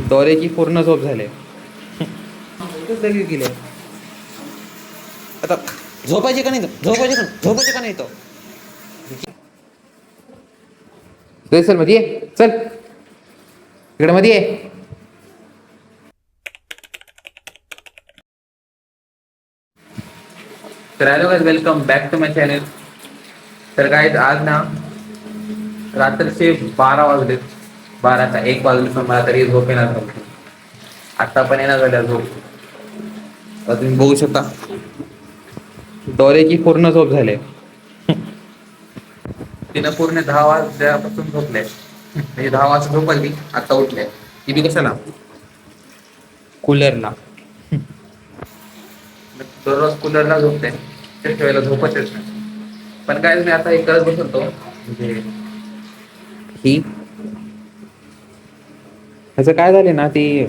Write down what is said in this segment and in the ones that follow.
डोऱ्याची पूर्ण झोप झाली. लगे गेले आता. झोपायचे का नाही तो? झोपायचे का नाही तो? चल मध्ये ये. चल इकडे मध्ये ये. तर hello guys, welcome back to my channel. तर गाइस आज ना रात्रीचे 12 वाजलेत. 12चा 1 वाजले पण मला तरी झोप येणार नव्हती. आता पण येणार झाल्या झोप. तुम्ही बघू शकता डोऱ्याची पूर्ण झोप झाली. तिनं पूर्ण 10 वाजल्यापासून झोपले. म्हणजे 10 वाजता झोपली, आता उठले. ती बी कशाला? कूलरला. दररोज कूलरला झोपते, त्याच्या वेळेला झोपच येत नाही. पण काय मी आता हे करत बसत होतो, म्हणजे ही ह्याचं काय झाले ना, ती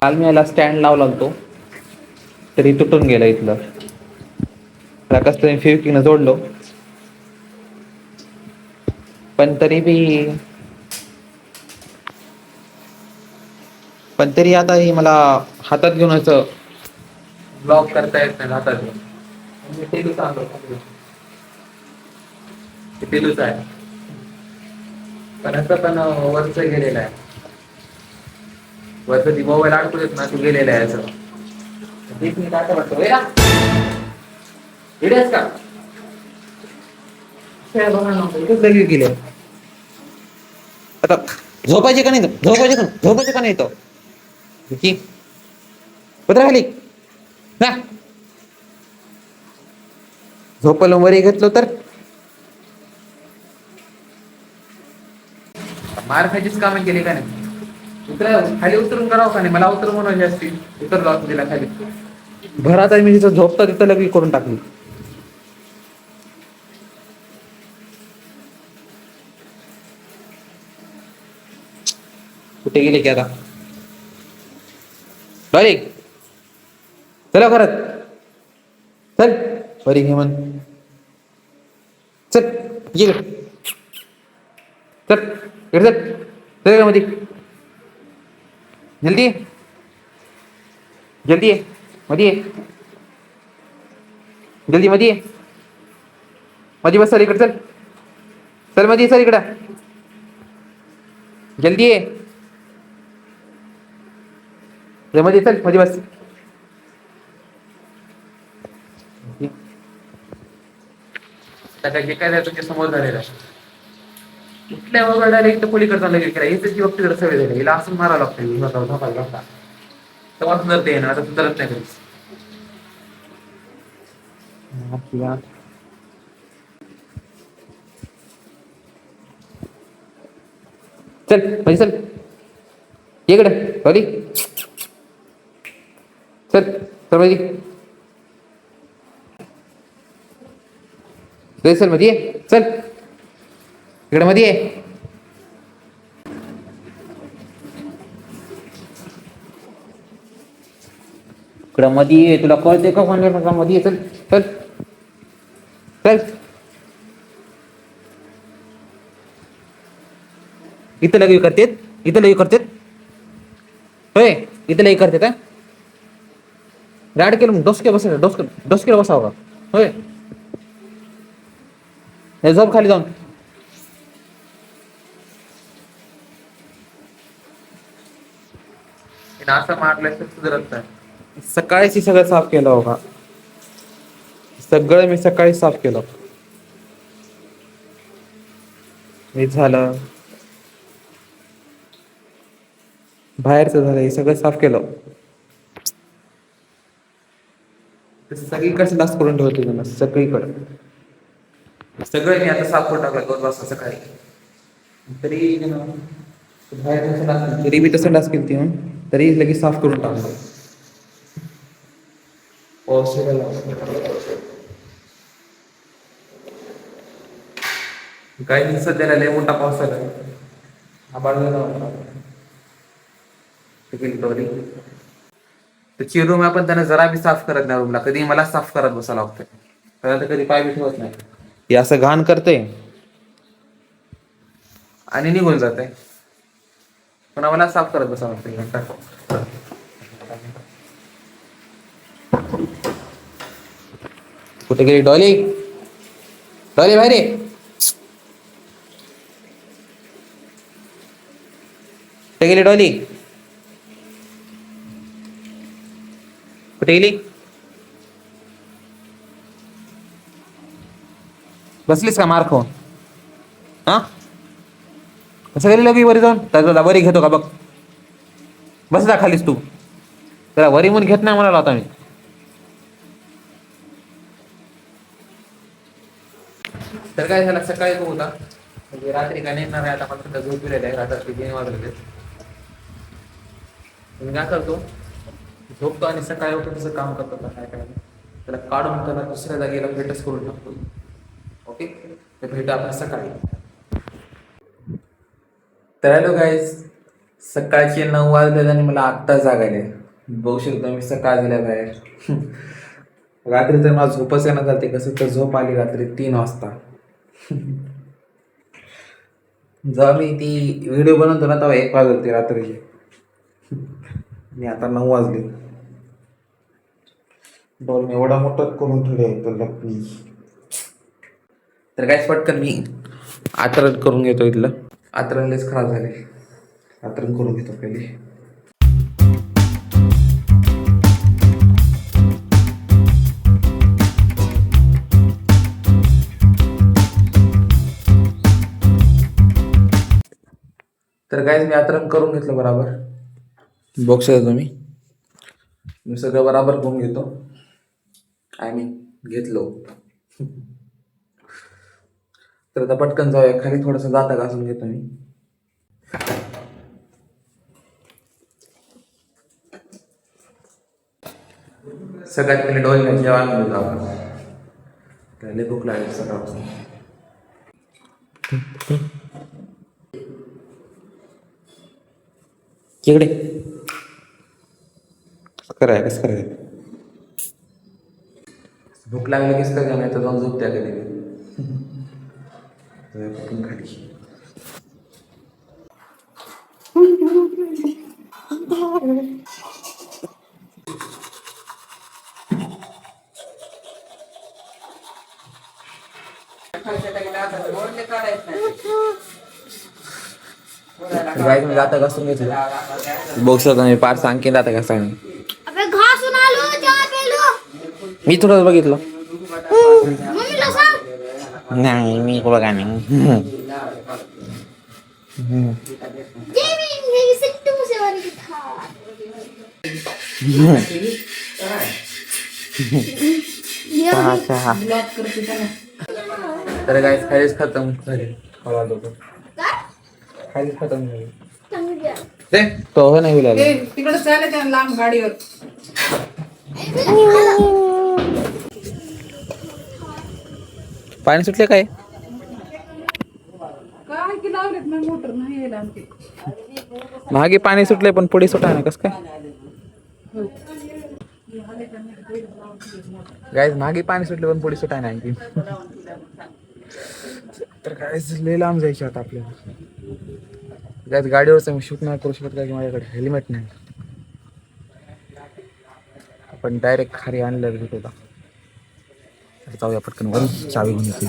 काल मी याला स्टँड लावला होतो तरी तुटून गेला इथलं. त्याला कसं तरी फेविक्विकनं जोडलो, पण तरी आता हे मला हातात घेऊन असं ब्लॉक करता येत नाही हातात घेऊन. टिलूच आहे पण असं पण वरच गेलेलं आहे. वरच ती मोबाईल अडकू देत ना, तू गेलेला आहे असं. एक मिनिट आता म्हणतो इडेच का लगे गेले आता. झोपायचे का नाही? झोपायचे का नाही तो? पत्रा खाली ना. झोपलं वरी घेतलो तर मार खायचीच कामं केली का नाही? खाली उतरून करावं का नाही? मला उतरून म्हणून असतील उतरलो असतो तिला खाली. घरात आहे मी, तिथं झोपता तिथं लगे करून टाकली. कुठे गेले की आता? डॉली चला घरात. चल बरी घे म्हण. चल ये चल इकडे चल मध्ये. जल्दी जल्दी ये मध्ये ये. जल्दी मध्ये ये. मध्ये बस. चल इकडे चल. चल मध्ये चल इकडं. जल्दी ये. मध्ये चल मध्ये बस. काय तुझ्या समोर झालेला कुठल्या वगैरे एक तर पलीकडचा लगेच केला. इथे ती वक्तीकडे सवय झाली. हिला असं मारावं लागतं. तेव्हा सुधारते ना, आता सुधारत नाही कधीच. चल मध्ये चल. इकडे सॉरी. चल चल मध्ये. चल मध्ये ये. चल इकडे मध्ये ये. इकडे मध्ये ये. तुला कळते का कोण मध्ये ये. चल चल चल. इथं लगे करतेत. इथं लगे करतेत. होय इथं लगे करतेत. राड केलं मग डोसक्या बसायला. डोसक्याला बसावं का? होय झोप खाली जाऊन. असं मारलं तर सुधारत नाही. सकाळीच सगळं साफ केलं होता. सगळं मी सकाळी साफ केलं. हे झालं, बाहेरचं झालं, हे सगळं साफ केलं. सगळीकडे डास करून ठेवतो त्यांना. सगळीकडे सगळं मी आता साफ करून टाकलं 2 वाजता सकाळी. तरी बाहेर तरी मी तसं डास केली तरी लगेच साफ करून टाकलं. काही दिवस सध्याला लय मोठा पाऊस आला. त्याची रूम आपण त्यांना जरा बी साफ करत नाही. रूमला कधी मला साफ करत बसावं लागतं. त्याला तर कधी पाय बी ठेवत नाही. हे असं घाण करते आणि निघून जाते. पुन्हा मला साफ करत बसा लागते घंटा. कुठे गेली डॉली? डॉली बाहेर ये. कुठे गेली डॉली? कुठे गेली? बसलीस का मार खाऊन? हा कसं गेली लगी वरी जाऊन? त्याचा वरी घेतो का बघ. बस जा खालीस तू. त्याला वरी म्हणून घेत नाही म्हणाला आता मी. तर काय झालं सकाळी तो होता म्हणजे रात्री काय नेणार आहे आता मला सध्या झोपलेलं आहे. रात्री 3 वाजलेले. मी काय करतो झोपतो आणि सकाळी उठून तसं काम करतो काय काय त्याला काढून त्याला दुसऱ्या जागेला भेटच करून टाकतो. ओके ते भेट आपण सकाळी. तर हॅलो गाईज, सकाळचे 9 वाजले आणि मला आत्ता जाग आले. बघू शकतो मी सकाळ झाल्या बाहेर. रात्री तर मला झोपच येणार जाते. कसं तर झोप आली रात्री 3 वाजता. जेव्हा मी ती व्हिडिओ बनवतो ना तेव्हा 1 वाजले होते रात्रीचे. मी आता 9 वाजले. बॉल एवढा मोठा करून ठेवले प्लीज. तर काय पटकन मी आतरण करून घेतो इथलं. आतरणलेच खराब झाले. आतरण करून घेतो पहिले. तर काय मी आतरण करून घेतलं बराबर. बघू शकता तुम्ही मी सगळं बराबर करून घेतो. आय मीन घेतलो. तर आता पटकन जाऊया खाली. थोडंसं दाता घासून घेतो मी. सगळ्यात पहिले डोळे जेवण घेऊन जाऊ. लय भूक लागली सकाळपासून. इकडे कसं करायचं भूक लागली कीच का नाही तर जाऊन झोपत्या कधी पटकन खाली. गाईज मी दाता घासून घेतलं. बघू शकतो मी पार आणखीन दाता घासा. मी थोडं बघितलं नाही. मी बघा नाही. तर गाईज खालीच खतम झाली. खालीच खतम झाली. तो हो नाही बोलायला तिकडे चालत आहे लांब गाडीवर. पाणी सुटले काय? काय की लावलेत ना मोटर नाही यायला आमची. मागे पाणी सुटले पण पुढे सुटा ना. कसं काय गाईज मागे पाणी सुटले पण पुढे सुटाय नाही आणखी. तर गाईज लय लांब जायचे आता आपल्याला. गाईज गाडीवरच मी शूट नाही करू शकत कारण माझ्याकडे हेल्मेट नाही. आपण डायरेक्ट खाली आणलं भेट होता. जाऊया पटकन वर. चावी घेऊन येते.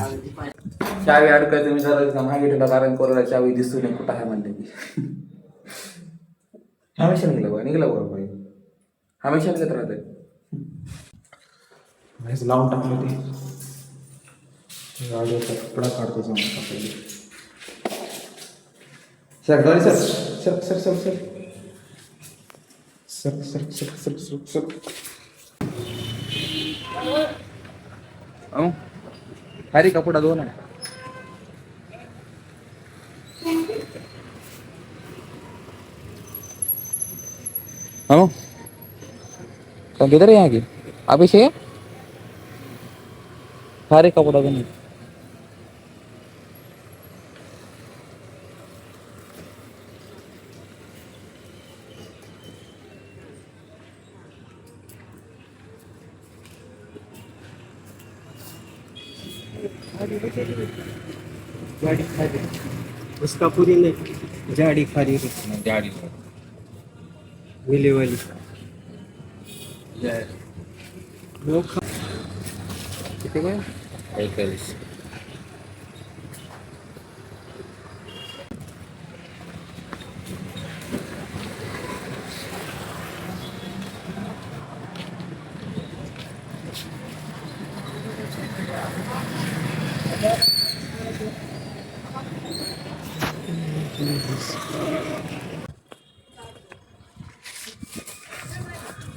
चावी अडकायचं मी जरा मागे ठेवला कारण कोणाला चावी दिसतो नाही कुठं आहे म्हणते की. हमेशा निघला बरोबर. हमेशा निघत राहते. लावून टाकलं ते गाडीचा कपडा काढतो जाऊन पहिले. सर गाडी sir sir sir sir sir sir sir sir sir sir sir. Hari कपडा धो ना. कौन किधर है यहाँ की अभिषेक? हरे कपड़ा धोने. उसका पूरी नहीं जाडी खाली गाडी विलेवाली किती काय 41.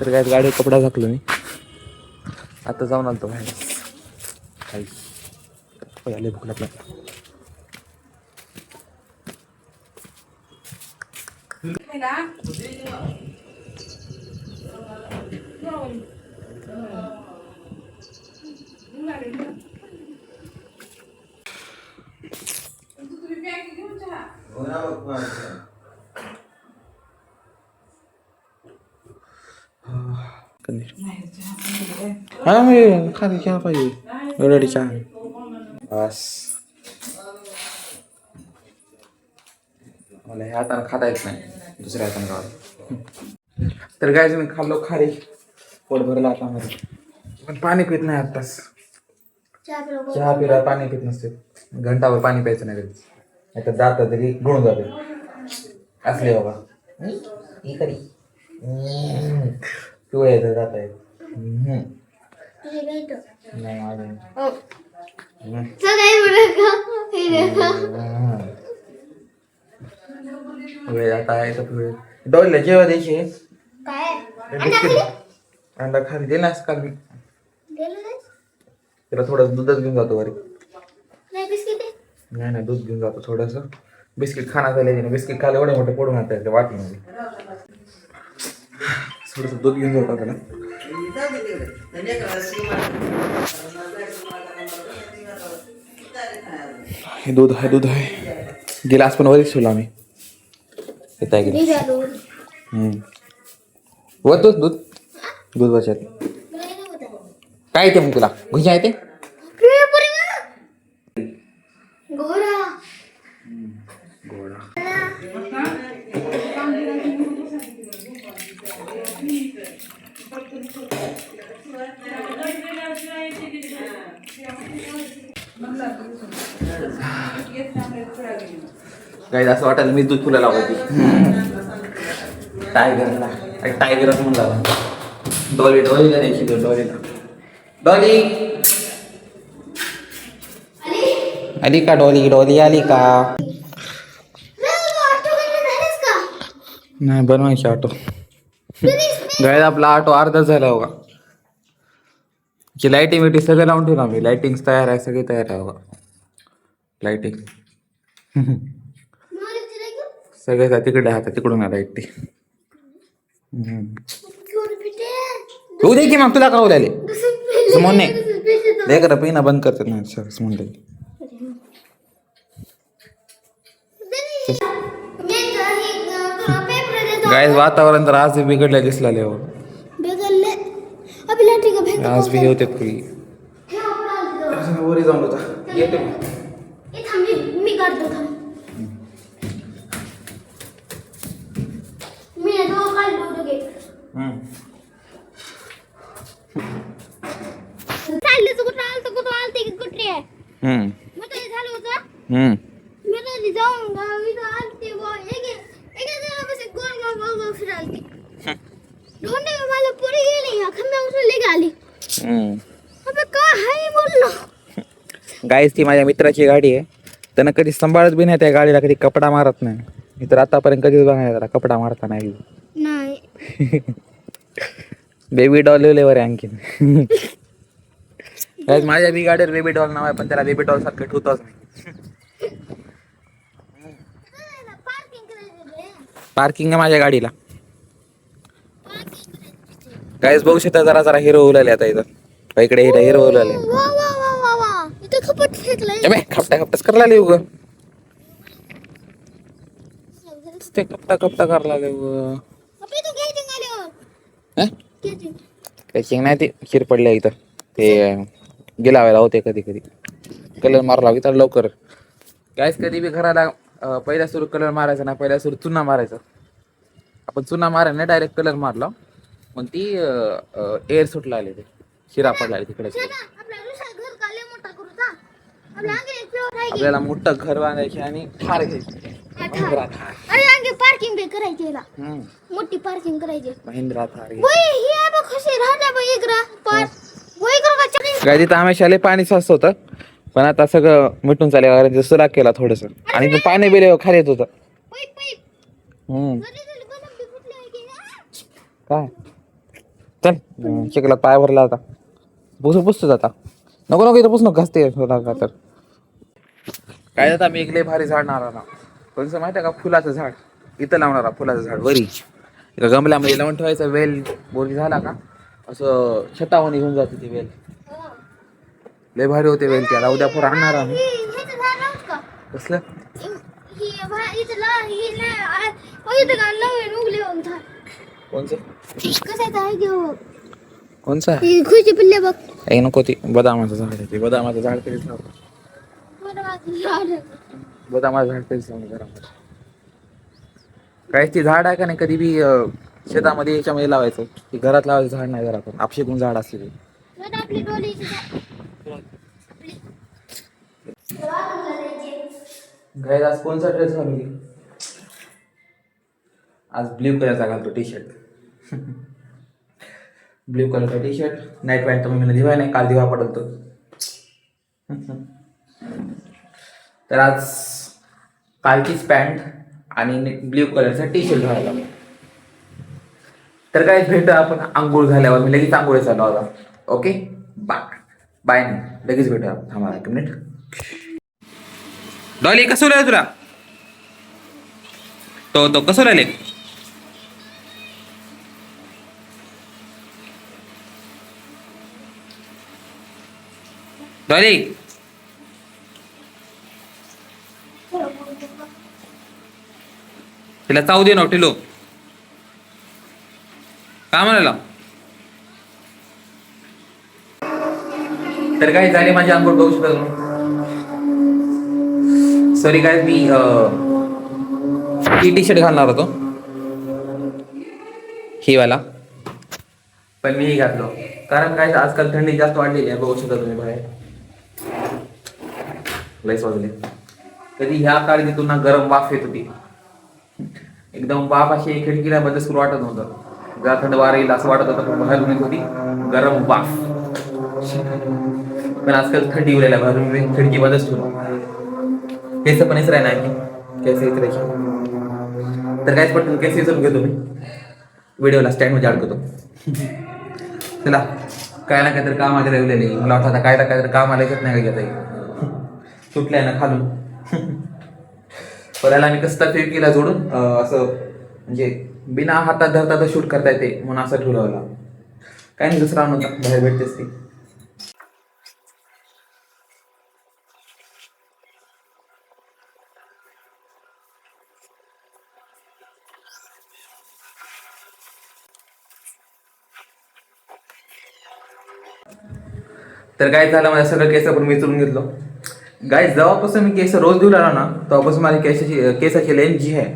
तर काय गाडी कपडा घातलो मी आता जाऊन आलतो बाहेर काही आले भूक लागला हा मी खाली चहा पाहिजे एवढी चहा बस मला ह्या हाताने खाता येत नाही दुसऱ्या हाताने खावं तर काय मी खाल्लो खाली पोट भरला आता मध्ये पण पाणी पित नाही आत्ताच चहा पिला पाणी पित नसते घंटावर पाणी प्यायचं नाही कधीच नाही तर जातं तरी गुण जाते असले बाबा ही कधी पिवळे येतं जात आहे नाही माझे पिवळे जात आहे तर पिवळे डॉलीला जेव्हा द्यायचे अंडा खाली दिला असं काल मी त्याला थोडं दूधच घेऊन जातो वरी नाही नाही दूध घेऊन जातो थोडस बिस्किट खाण्यात आले बिस्किट खायला एवढे मोठे पडून आणतात वाटीमध्ये थोडस दूध घेऊन जातो त्याला हे दूध आहे गिलास पण वरीच ठेवला आम्ही येत आहे गिलास वरतोच दूध वाचायला काय येते मग तुला घुशा येते काही असं वाटायला मी दूध तुला लावायची टायगरच म्हणला डॉलीला द्यायची डॉली आली का डॉली आली का नाही बनवायची ऑटो गाय आपला ऑटो अर्धाच झाला होगा लाइटिंग बिटिंग सगळं लावून ठेवलं आम्ही लाइटिंग तयार आहे सगळी तयार आहे बघा लाइटिंग सगळे तिकडे आहे तिकडून आहे लाईट ती तू दे की मग तुला का लागले मोने दे कर पिना बंद करतात ना सर म्हणते गाय वातावरण तर आज बिघडलं दिसले हो आज भी होते की वरी जाऊन होता येते मी काढतो मी चाललं कुठं आलते कुठे आहे मग ते झालं होतं मी कधी जाऊन आलते गोल फिरालते मला पुढे गेली खंबा उचलले गाली काय हाय बोललो गाईस ती माझ्या मित्राची गाडी आहे त्यानं कधी सांभाळत बी नाही त्या गाडीला कधी कपडा मारत नाही मी तर आतापर्यंत कधीच बघायला त्याला कपडा मारता नाही बेबी डॉल लिहिल्यावर आणखीन गाईस माझ्या बी गाडीवर बेबी डॉल नाव आहे पण त्याला बेबी डॉल सारखं ठेवतच नाही पार्किंग आहे माझ्या गाडीला गाईस बघू शकता जरा हिरो उलाले आता इथं इकडे हिरो उलाले खपटाच करायला लागले उग ते कपटा करायला लागले उग कॅचिंग नाही ते खीर पडल्या इथं ते गिलावायला होते कधी कधी कलर मारला तर लवकर गाईस कधी बी घराला पहिल्या सुरू कलर मारायचा ना, पहिल्या सुरू चुना मारायचा. आपण चुना मारायला नाही, डायरेक्ट कलर मारला मग ती एअर सुटला आले, ते शिरा पडला तिकडे. आपल्याला मोठं घर बांधायचे आणि ठार घ्यायची. पार्किंग करायची, मोठी पार्किंग करायची. महिंद्रा थार काय तिथं आम्ही पाणी स्वस्त होतं, पण आता सगळं मिटून चालेल. सुराग केला थोडस आणि पाणी बिले खाली येत होतं. काय चल चिखलात पाय भरला आता, पुसतोच आता. नको इथं पुसणं घासते तर. काय आता मी एक लय भारी झाड नारा ना, कोणचं माहिती आहे का, फुलाचं झाड इथं लावणारा. फुलाचं झाड वरी इथं गमल्यामध्ये लावून ठेवायचं. वेल बोरी झाला का असं छतावणी घेऊन जाते ती वेल. लय भारी होते वेल. त्याला उद्या पोर आणणार आम्ही. कसलं कोणचं कोणचं खुशी पिल्ले बघ. नको ती बदामाचं झाड आहे. ते बदामाचं झाड कधीच लावतो. बदामाचं झाड कधीच लावलं घरामध्ये. काय ती झाड आहे का नाही, कधी बी शेतामध्ये याच्यामध्ये लावायचं. ती घरात लावायचं झाड नाही. घरात आपशिकून झाड असते ते. गाईज आज कोणचा ड्रेस घालू? आज ब्ल्यू कलरचा घालतो टी शर्ट. ब्ल्यू कलरचा टी शर्ट. नाईट पॅन्ट तर मी दिवा नाही, काल दिवा पडलतो. तर आज कालचीच पॅन्ट आणि ब्ल्यू कलरचा टी शर्ट घालायला. तर काय भेट आपण आंघोळ झाल्यावर. मी लगेच आंघोळ चालू होता. ओके बाय नाही, लगेच भेटूया. थांबा 1 मिनिट. डॉली कसं राहिलं तुला? तो कसं राहिले? डॉली तिला चावू दे ना टिलो. काय म्हणाला? तर काय झाले माझी आंघोळ बघू शकता. सॉरी काय मी टी शर्ट घालणार होतो ही वाला, पण मी घातलो कारण काय आजकाल थंडी जास्त वाढलेली आहे. बघू शकता तुम्ही बाहेर लयच वाजले. कधी ह्या काळी तिथून ना गरम वाफ येत होती. एकदम वाफ अशी खिडकीला बंद सुरू वाटत नव्हतं. जरा थंड वारा येईल असं वाटत होतं, पण बाहेरून येत होती गरम वाफ. पण आजकाल थंडी उरायला बाहेरून खिडकी बंदच ठेवून. केस पण इसराय नाही, केस इचरायची. तर काहीच पटकन केस इचरून घेतो मी, व्हिडिओला स्टँडमध्ये अडकतो. चला काय ना काहीतरी काम आले राहिलेले. मला वाटतं आता काय ना काहीतरी काम आलं नाही का घेता सुटलंय ना खालून. पण मी कसं खिडकीला जोडून असं म्हणजे बिना हातात धरता तर शूट करता येते म्हणून असं ठेवलं. काय नाही दुसरा नव्हता, बाहेर भेटतेच ती. तर काय झालं, माझ्या सगळं केस पण विचारून घेतलो. गाय जेव्हापासून मी केस रोज देऊ लागला ना, तेव्हापासून माझी केसाची लेंथ जी आहे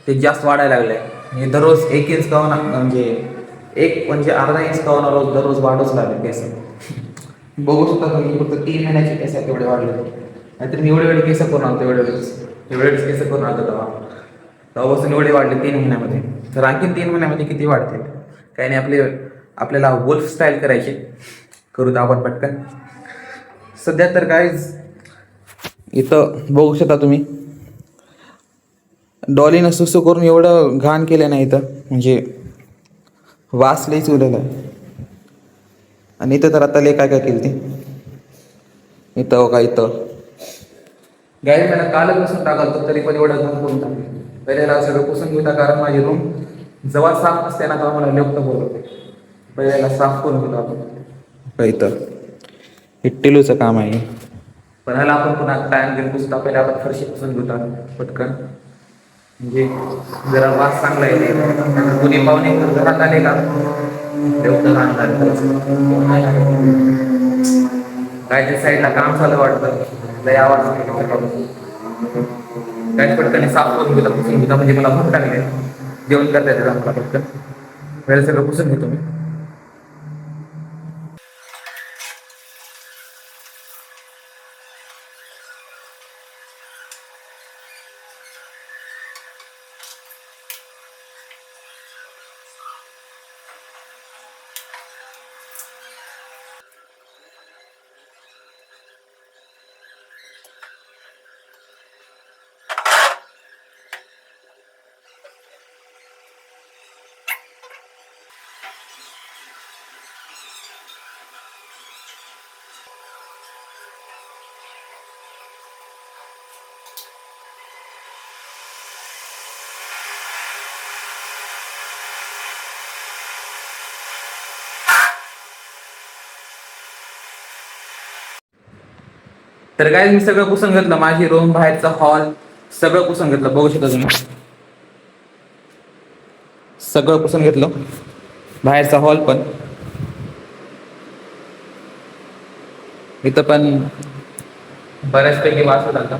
ते जास्त वाढायला लागले. म्हणजे दररोज 1 इंच का होना, म्हणजे अर्धा इंच का होना रोज दररोज वाढूच लागले केस. बघू शकता तुम्ही फक्त 3 महिन्याचे केस आहेत तेवढे वाढले. नाहीतर मी एवढे केस करून आणतो, एवढे केस करून आणतो तेव्हापासून एवढे वाढले 3 महिन्यामध्ये. तर आणखीन 3 महिन्यामध्ये किती वाढतील काही नाही. आपल्याला वुल्फ स्टाईल करायची, करू तर आपण पटकन. सध्या तर काय इथं बघू शकता तुम्ही डॉलीनं सुसू करून एवढं घाण केलं नाही इथं, म्हणजे वास लईच उरलेला आहे. आणि इथं तर आता लय काय केलं ते इथं का इथं गाडी मला कालच पुसून टाकालतो, तरी पण एवढं घाण करून टाकलं. पहिल्याला सगळं पुसून घेऊता, कारण माझी रूम जेव्हा साफ नसते ना तेव्हा मला लेप्त बोलवते. पहिल्याला साफ करून घेतो आपण. इथं हे टिलूचं काम आहे. पण ह्याला आपण पुन्हा टाइम घेऊन पुसतो. पहिला आपण फरशी पुसून घेतो पटकन, म्हणजे जरा वास चांगला येते. कुणी पाहुणे घरात आले का देवतं घाण झालं काय त्या साईडला काम चालू वाटतं, लय आवाज. काय पटकन साफ करून घेता, पुसून घेता, म्हणजे मला भूक लागली. जेवण करता येतं मला पटकन. वेळ सगळं पुसून घेतो मी. तर काय मी सगळं पुसून घेतलं, माझी रूम, बाहेरचा हॉल सगळं पुसून घेतलं. बघू शकता तुम्ही, सगळं पुसून घेतलं, बाहेरचा हॉल पण. इथं पण बऱ्याचपैकी वास होत आता.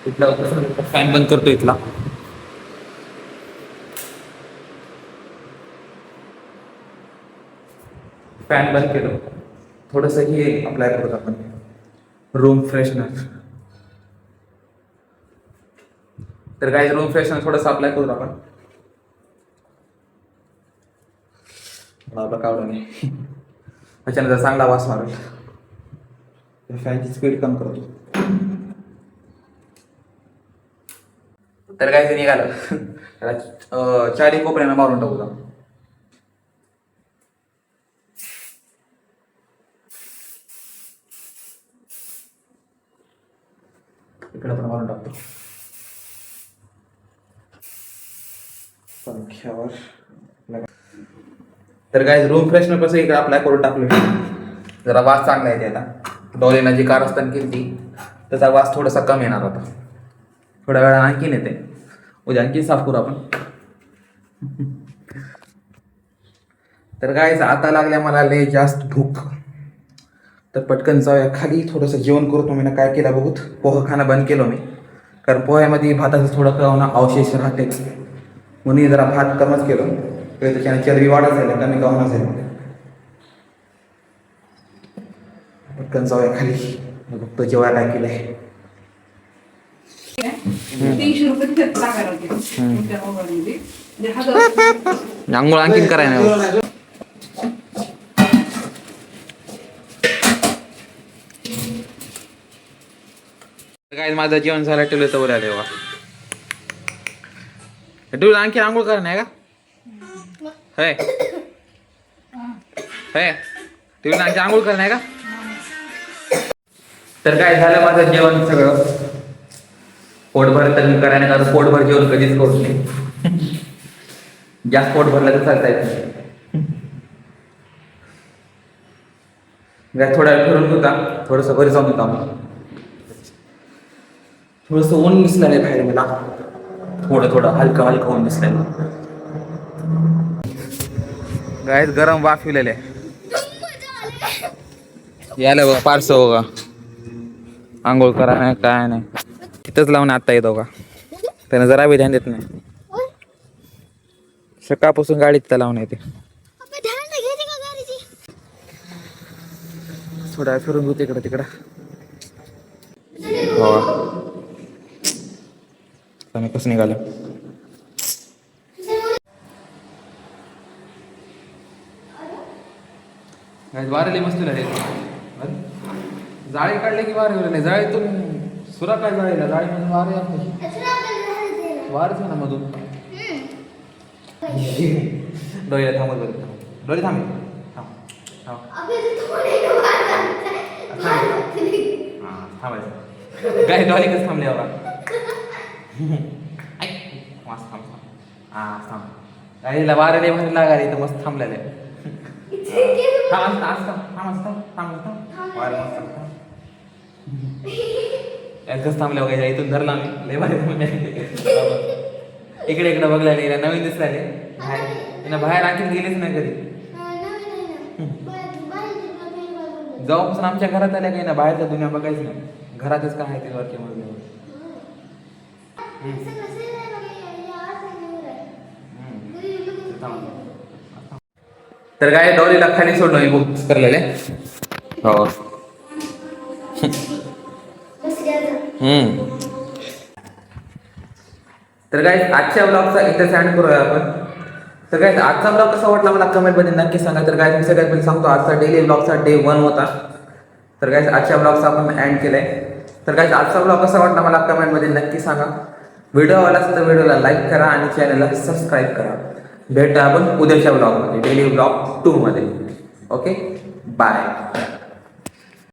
इथला फॅन बंद करतो इथला. फॅन बंद केलं. थोडस हे अप्लाय करतो आपण, रूम फ्रेशनर. तर काय रूम फ्रेशनर थोडस अप्लाय करू आपण. मला कावडं नाही, त्याच्यानंतर चांगला वास मारेल. फॅनची स्पीड कम करतो. तर काय ते निघालं. चारी कोपऱ्यानं मारून टाकू. इकडे पण मारून टाकतो. पंख्यावर तर काय रूम फ्रेशनर कसं इकडे अप्लाय करून टाकलो. जरा वास चांगला येते. आता डॉलीना जी कारस्थान केली त्याचा वास थोडासा कमी येणार होता. थोड्या वेळा आणखीन येते. उद्या आणखी साफ करू आपण. तर काय आता लागल्या मला लय जास्त भूक. तर पटकन जाऊया खाली, थोडंसं जेवण करू. तुम्ही काय केलं बघूत. पोहा खाणं बंद केलं मी, कारण पोह्यामध्ये भाताचं थोडं कवना अवशेष राहतेच, म्हणून जरा भात कमीच केलं. त्याच्याने चरबी वाढत जाईल, कमी कवना जाईल. पटकन जाऊया खाली, बघतो जेवायला काय केलंय. 300 रुपये तिथेच टाकायला होते तुमच्या मोबाईलमध्ये. म्हणजे 1000 आंघोळ आणखीन करायला नाही. काय माझं जेवण झालं, टेबल तर वर आले बघा. टेबल आणखी आंघोळ करा नाही का? हे टेबल आणखी आंघोळ करा नाही का? तर काय झालं माझं जेवण सगळं. पोटभर तर मी करायला, कारण पोटभर जेवण कधीच करू नये. जास्त पोट भरलं तर चालता येत नाही. थोडा वेळ फिरून होता, थोडंसं घरी जाऊन होता. थोडंसं ऊन दिसलं नाही बाहेर मला, थोडं हलकं हलकं ऊन दिसलं. गायत गरम वाफ फिरलेले यायला बघा. पार्स बघा, आंघोळ करा नाही काय नाही, तिथंच लावून आता येतो का. त्यानं जरा बी ध्यान देत नाही. सकाळपासून गाडी तिथं लावून येते. थोडा वेळ फिरून होते इकडं तिकडं. हो आम्ही कसं निघालो. वारले मस्त झाले. जाळी काढले की वारे नाही. जाळीतून सुरा काय जाळीला, जाळीमधून वारे वारच ना मधून. डोळ्याला थांबत बरं, डोळे थांबे. थांबायचं काय डॉली कसं थांबले बाबा. मस्त थांब. हा थांब. गाडीला वारे भारी लागायला इथं मस्त थांबलेलं आहे. कसं थांबल्या बघायला इथून धरला मी लय भारी. इकडे इकडे बघला नाही, नवीन दिसलाय बाहेर. बाहेर आणखीन गेलेच नाही कधी. जेव्हापासून आमच्या घरात आल्या काही ना, बाहेरच्या दुनिया बघायच नाही. घरातच काय आहे ते वरच्या मजल्यावर. सगळं शरीर तर काय डॉलीला खाली सोडलं मी बुक्स करलेले हो. तर काय आजच्या ब्लॉगचा इथे सँड करूया आपण. तर काय आजचा ब्लॉग कसा वाटला मला कमेंटमध्ये नक्की सांगा. तर काय मी सगळ्यात पहिले सांगतो आजचा डेली ब्लॉगचा डे 1 होता. तर काय आजच्या ब्लॉगचा आपण एंड केलाय. तर काय आजचा ब्लॉग कसा वाटला मला कमेंटमध्ये नक्की सांगा. व्हिडिओ आवडला असेल तर व्हिडिओला लाईक करा आणि चॅनलला सबस्क्राईब करा. भेटूया आपण उद्याच्या ब्लॉगमध्ये डेली ब्लॉग 2 मध्ये. Okay bye.